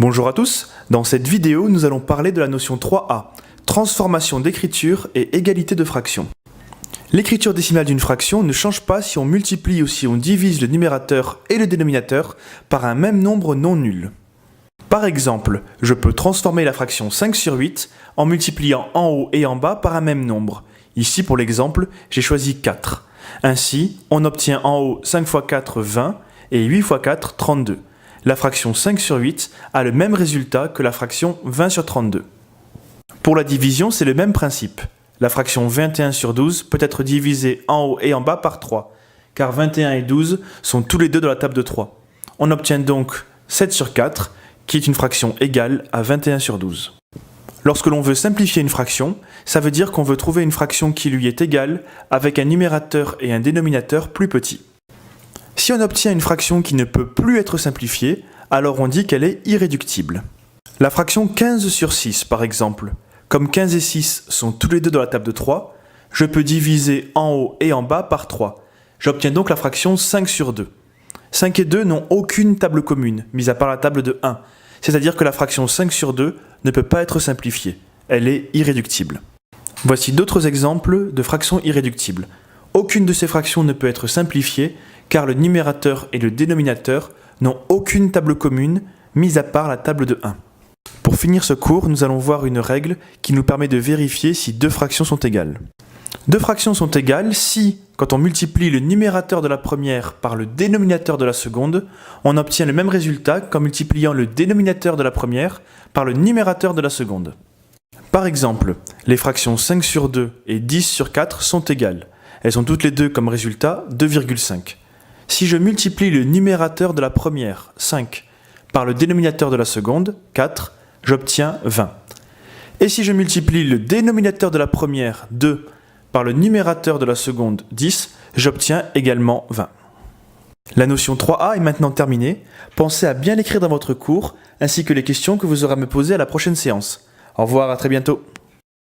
Bonjour à tous, dans cette vidéo nous allons parler de la notion 3A, transformation d'écriture et égalité de fractions. L'écriture décimale d'une fraction ne change pas si on multiplie ou si on divise le numérateur et le dénominateur par un même nombre non nul. Par exemple, je peux transformer la fraction 5 sur 8 en multipliant en haut et en bas par un même nombre. Ici pour l'exemple, j'ai choisi 4. Ainsi, on obtient en haut 5 x 4, 20 et 8 x 4, 32. La fraction 5 sur 8 a le même résultat que la fraction 20 sur 32. Pour la division, c'est le même principe. La fraction 21 sur 12 peut être divisée en haut et en bas par 3, car 21 et 12 sont tous les deux dans la table de 3. On obtient donc 7 sur 4, qui est une fraction égale à 21 sur 12. Lorsque l'on veut simplifier une fraction, ça veut dire qu'on veut trouver une fraction qui lui est égale avec un numérateur et un dénominateur plus petits. Si on obtient une fraction qui ne peut plus être simplifiée, alors on dit qu'elle est irréductible. La fraction 15 sur 6 par exemple, comme 15 et 6 sont tous les deux dans la table de 3, je peux diviser en haut et en bas par 3. J'obtiens donc la fraction 5 sur 2. 5 et 2 n'ont aucune table commune, mis à part la table de 1. C'est-à-dire que la fraction 5 sur 2 ne peut pas être simplifiée. Elle est irréductible. Voici d'autres exemples de fractions irréductibles. Aucune de ces fractions ne peut être simplifiée car le numérateur et le dénominateur n'ont aucune table commune, mis à part la table de 1. Pour finir ce cours, nous allons voir une règle qui nous permet de vérifier si deux fractions sont égales. Deux fractions sont égales si, quand on multiplie le numérateur de la première par le dénominateur de la seconde, on obtient le même résultat qu'en multipliant le dénominateur de la première par le numérateur de la seconde. Par exemple, les fractions 5 sur 2 et 10 sur 4 sont égales. Elles ont toutes les deux comme résultat 2,5. Si je multiplie le numérateur de la première, 5, par le dénominateur de la seconde, 4, j'obtiens 20. Et si je multiplie le dénominateur de la première, 2, par le numérateur de la seconde, 10, j'obtiens également 20. La notion 3A est maintenant terminée. Pensez à bien l'écrire dans votre cours, ainsi que les questions que vous aurez à me poser à la prochaine séance. Au revoir, à très bientôt.